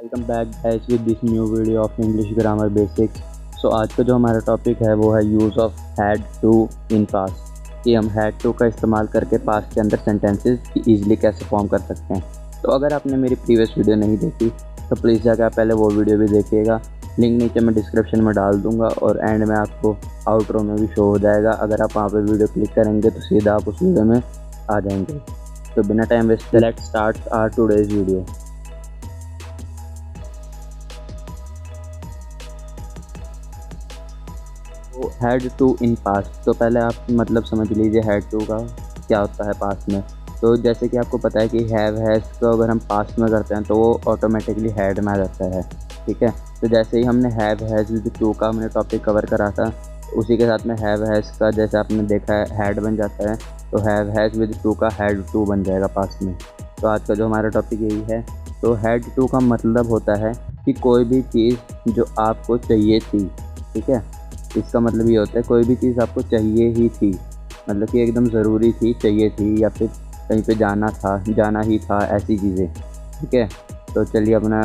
Welcome back guys with this new video of English grammar basics. So आज का जो हमारा टॉपिक है वो है use of had to in past, कि हम हैड टू का इस्तेमाल करके पास्ट के अंदर सेंटेंसेस ईजिली कैसे फॉर्म कर सकते हैं। तो अगर आपने मेरी प्रीवियस वीडियो नहीं देखी तो प्लीज़ जाकर आप पहले वो वीडियो भी देखिएगा। लिंक नीचे मैं डिस्क्रिप्शन में डाल दूँगा और एंड में आपको आउटरो में भी शो हो जाएगा। अगर आप वहाँ पर वीडियो क्लिक करेंगे तो सीधा आप उस वीडियो में आ जाएंगे। तो बिना time waste let's start our today's video. Had to in past, तो पहले आप मतलब समझ लीजिए हैड टू का क्या होता है पास्ट में। तो जैसे कि आपको पता है कि हैव हैज़ को अगर हम पास्ट में करते हैं तो वो ऑटोमेटिकली हैड में आ जाता है, ठीक है। तो जैसे ही हमने हैव हैज़ विद टू का हमने टॉपिक कवर करा था, उसी के साथ में हैव हैज़ का जैसे आपने देखा है हैड बन जाता है, तो हैव हैज़ विद टू का हैड टू बन जाएगा पास्ट में। तो आज का जो हमारा टॉपिक यही है। तो हैड टू का मतलब होता है कि कोई भी चीज़ जो आपको चाहिए थी, ठीक है। इसका मतलब ये होता है कोई भी चीज़ आपको चाहिए ही थी, मतलब कि एकदम ज़रूरी थी, चाहिए थी, या फिर कहीं पे जाना था, जाना ही था, ऐसी चीज़ें, ठीक है। तो चलिए अपना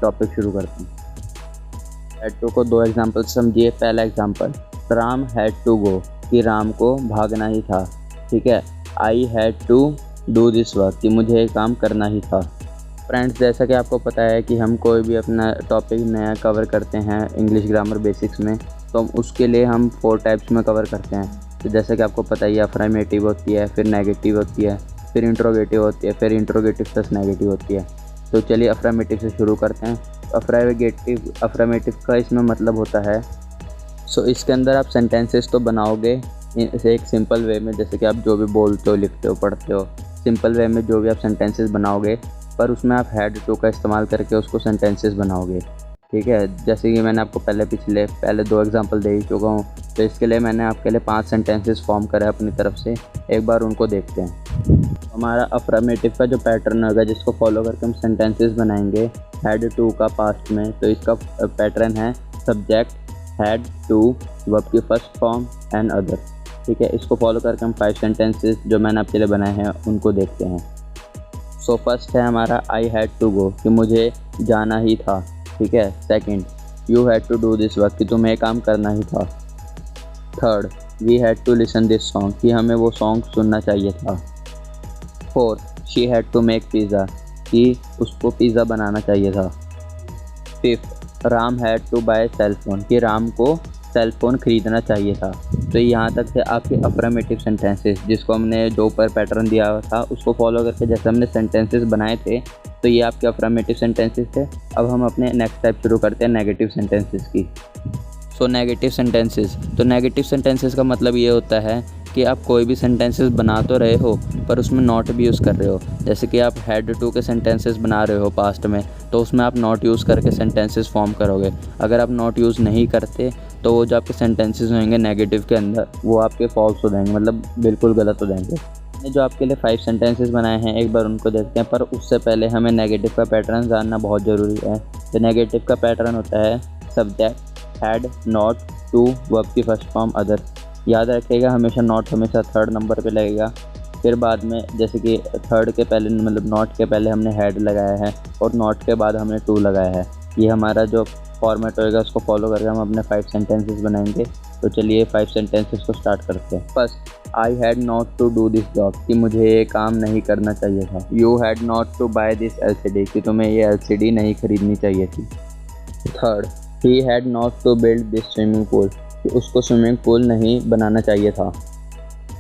टॉपिक शुरू करते हैं। हैड टू को दो एग्जांपल समझिए। पहला example, Ram had to go, कि राम को भागना ही था, ठीक है। I had to do this work, कि मुझे ये काम करना ही था। फ्रेंड्स, जैसा कि आपको पता है कि हम कोई भी अपना टॉपिक नया कवर करते हैं इंग्लिश ग्रामर बेसिक्स में, तो हम उसके लिए हम 4 टाइप्स में कवर करते हैं। तो जैसे कि आपको पता ही है, अफर्मेटिव होती है, फिर नेगेटिव होती है, फिर इंट्रोगेटिव होती है, फिर इंट्रोगेटिव प्लस नेगेटिव होती है। तो चलिए अफर्मेटिव से शुरू करते हैं। अफर्मेटिव का इसमें मतलब होता है, सो इसके अंदर आप सेंटेंसेस तो बनाओगे इसे एक सिंपल वे में, जैसे कि आप जो भी बोलते हो, लिखते हो, पढ़ते हो, सिंपल वे में जो भी आप सेंटेंसेस बनाओगे, पर उसमें आप हैड टू का इस्तेमाल करके उसको सेंटेंसेस बनाओगे, ठीक है। जैसे कि मैंने आपको पहले 2 एग्जांपल दे ही चुका हूँ। तो इसके लिए मैंने आपके लिए 5 सेंटेंसेस फॉर्म करा है अपनी तरफ से, एक बार उनको देखते हैं। हमारा अफर्मेटिव का जो पैटर्न होगा जिसको फॉलो करके हम सेंटेंसेस बनाएंगे हैड टू का पास्ट में, तो इसका पैटर्न है सब्जेक्ट हैड टू, वर्ब की फर्स्ट फॉर्म एंड अदर, ठीक है। इसको फॉलो करके हम 5 सेंटेंसेस जो मैंने आपके लिए बनाए हैं उनको देखते हैं। सो फर्स्ट है हमारा आई हैड टू गो, कि मुझे जाना ही था, ठीक है। Second, you had to do this work, कि तुम्हें काम करना ही था। Third, we had to listen this song, कि हमें वो सॉन्ग सुनना चाहिए था। Fourth, she had to make pizza, कि उसको पिज़्ज़ा बनाना चाहिए था। Fifth, Ram had to buy cell phone, कि राम को सेल फ़ोन ख़रीदना चाहिए था। तो यहाँ तक थे आपके अफर्मेटिव सेंटेंसेस, जिसको हमने जो ऊपर पैटर्न दिया हुआ था उसको फॉलो करके जैसे हमने सेंटेंसेस बनाए थे, तो ये आपके अफर्मेटिव सेंटेंसेस थे। अब हम अपने नेक्स्ट टाइप शुरू करते हैं नेगेटिव सेंटेंसेस की। सो नेगेटिव सेंटेंसेस, तो नेगेटिव सेंटेंसेस का मतलब ये होता है कि आप कोई भी सेंटेंसेस बना तो रहे हो पर उसमें नॉट भी यूज़ कर रहे हो। जैसे कि आप हैड टू के सेंटेंसेस बना रहे हो पास्ट में, तो उसमें आप नॉट यूज़ करके सेंटेंसेस फॉर्म करोगे। अगर आप नॉट यूज़ नहीं करते तो वो जो आपके सेंटेंसेस होंगे नेगेटिव के अंदर, वो आपके फॉल्स हो जाएंगे, मतलब बिल्कुल गलत हो जाएंगे। मैंने जो आपके लिए 5 सेंटेंसेस बनाए हैं एक बार उनको देखते हैं, पर उससे पहले हमें नेगेटिव का पैटर्न जानना बहुत ज़रूरी है। तो नेगेटिव का पैटर्न होता है subject had not to, verb की फर्स्ट फॉर्म अदर। याद रखिएगा हमेशा नॉट हमेशा 3rd नंबर पे लगेगा। फिर बाद में जैसे कि 3rd के पहले मतलब नॉट के पहले हमने हैड लगाया है और नॉट के बाद हमने टू लगाया है। ये हमारा जो फॉर्मेट होएगा उसको फॉलो करके हम अपने 5 सेंटेंसेस बनाएंगे। तो चलिए 5 सेंटेंसेस को स्टार्ट करते हैं। First, I had not to do this job, कि मुझे ये काम नहीं करना चाहिए था। You had not to buy this LCD, कि तुम्हें ये LCD नहीं खरीदनी चाहिए थी। Third, he had not to build this swimming pool, कि उसको स्विमिंग पूल नहीं बनाना चाहिए था।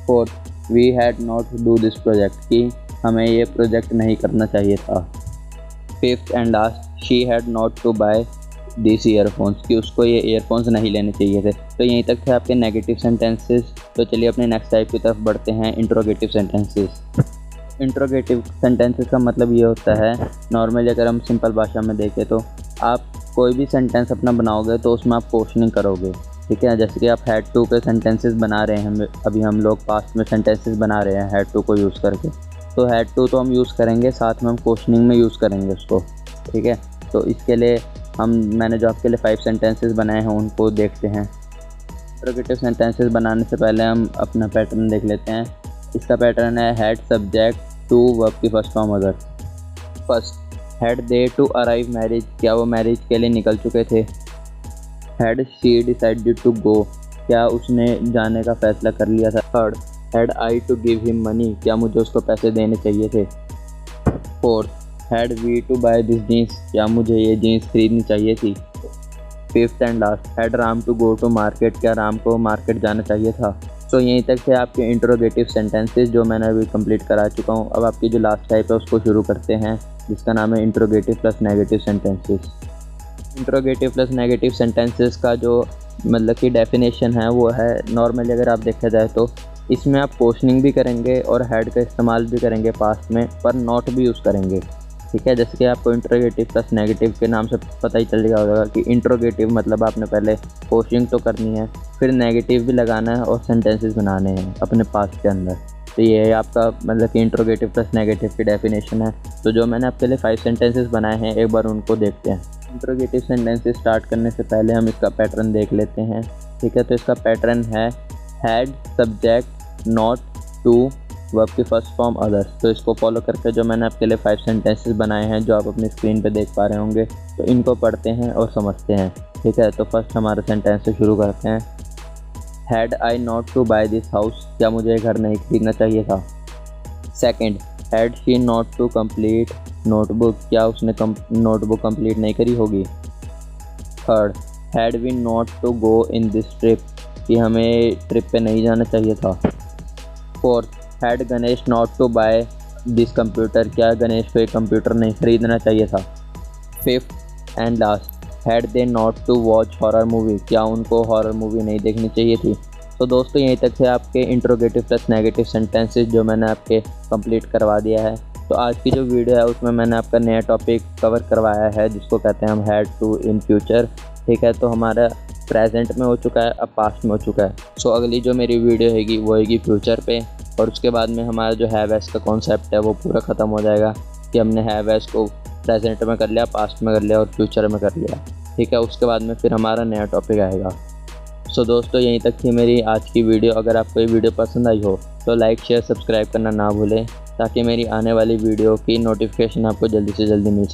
Fourth, we had not do this project, कि हमें ये प्रोजेक्ट नहीं करना चाहिए था। Fifth and last, she had not to buy this earphones, कि उसको ये ईयरफोन्स नहीं लेने चाहिए थे। तो यहीं तक थे आपके नेगेटिव सेंटेंसेस। तो चलिए अपने नेक्स्ट टाइप की तरफ बढ़ते हैं, इंट्रोगेटिव सेंटेंसेस। इंट्रोगेटिव सेंटेंसेस का मतलब ये होता है, नॉर्मली अगर हम सिंपल भाषा में देखें तो आप कोई भी सेंटेंस अपना बनाओगे तो उसमें आप क्वेश्चनिंग करोगे, ठीक है। जैसे कि आप हैड टू के सेंटेंसेस बना रहे हैं, अभी हम लोग पास्ट में सेंटेंसेस बना रहे हैं हैड टू को यूज़ करके, तो हैड टू तो हम यूज़ करेंगे, साथ में हम क्वेश्चनिंग में यूज़ करेंगे उसको, ठीक है। तो इसके लिए मैंने जो आपके लिए 5 सेंटेंसेस बनाए हैं उनको देखते हैं। इंट्रोगेटिव सेंटेंसेस बनाने से पहले हम अपना पैटर्न देख लेते हैं। इसका पैटर्न है हैड सब्जेक्ट टू, वर्ब की first form other. First, had they to arrive marriage, क्या वो मैरिज के लिए निकल चुके थे। Had she decided to go, क्या उसने जाने का फैसला कर लिया था। Third, had I to give him money, क्या मुझे उसको पैसे देने चाहिए थे। Fourth, had we to buy this jeans, क्या मुझे ये जीन्स खरीदनी चाहिए थी। Fifth and last, had Ram to go to market, क्या राम को मार्केट जाना चाहिए था। तो यहीं तक थे आपके इंट्रोगेटिव सेंटेंसेस जो मैंने अभी कंप्लीट करा चुका हूँ। अब आपकी जो लास्ट टाइप है उसको शुरू करते हैं, जिसका नाम है interrogative plus negative sentences. Interrogative plus negative sentences का जो मतलब कि डेफिनेशन है वो है, नॉर्मली अगर आप देखा जाए तो इसमें आप क्वेश्चनिंग भी करेंगे और हैड का इस्तेमाल भी करेंगे पास्ट में, पर नॉट भी यूज़ करेंगे। ठीक है, जैसे कि आपको इंट्रोगेटिव प्लस नेगेटिव के नाम से पता ही चल गया होगा कि इंट्रोगेटिव मतलब आपने पहले क्वेश्चनिंग तो करनी है, फिर नेगेटिव भी लगाना है और सेंटेंसेस बनाने हैं अपने पास्ट के अंदर। तो ये आपका मतलब कि इंट्रोगेटिव प्लस नेगेटिव की डेफिनेशन है। तो जो मैंने आपके लिए 5 सेंटेंसेस बनाए हैं, एक बार उनको देखते हैं। इंट्रोगेटिव सेंटेंसेस स्टार्ट करने से पहले हम इसका पैटर्न देख लेते हैं। ठीक है, तो इसका पैटर्न है had, subject, not, to, verb की फर्स्ट फॉर्म, अदर्स। तो इसको फॉलो करके जो मैंने आपके लिए 5 सेंटेंसेस बनाए हैं जो आप अपनी स्क्रीन पे देख पा रहे होंगे, तो इनको पढ़ते हैं और समझते हैं। ठीक है, तो फर्स्ट हमारे सेंटेंस से शुरू करते हैं। Had I not to buy this house, क्या मुझे घर नहीं खरीदना चाहिए था। Second, had she not to complete notebook, क्या उसने नोटबुक कंप्लीट नहीं करी होगी। Third, had we not to go in this trip, कि हमें ट्रिप पे नहीं जाना चाहिए था। Fourth, had Ganesh not to buy this computer, क्या गणेश को एक कंप्यूटर नहीं खरीदना चाहिए था। Fifth and last, had they not to watch horror movie, क्या उनको हॉरर मूवी नहीं देखनी चाहिए थी। तो दोस्तों यहीं तक थे आपके इंट्रोगेटिव प्लस नेगेटिव सेंटेंसेस जो मैंने आपके कंप्लीट करवा दिया है। तो आज की जो वीडियो है उसमें मैंने आपका नया टॉपिक कवर करवाया है जिसको कहते हैं हम हैड टू इन फ्यूचर। ठीक है, तो हमारा प्रेजेंट में हो चुका है, अब पास्ट में हो चुका है। सो अगली जो मेरी वीडियो होगी वो होगी फ्यूचर पे, और उसके बाद में हमारा जो हैव एस का कॉन्सेप्ट है वो पूरा ख़त्म हो जाएगा कि हमने हैव एस को प्रेजेंट में कर लिया, पास्ट में कर लिया और फ्यूचर में कर लिया। ठीक है, उसके बाद में फिर हमारा नया टॉपिक आएगा। सो दोस्तों यहीं तक थी मेरी आज की वीडियो। अगर आपको ये वीडियो पसंद आई हो तो लाइक, शेयर, सब्सक्राइब करना ना भूलें, ताकि मेरी आने वाली वीडियो की नोटिफिकेशन आपको जल्दी से जल्दी मिल सके।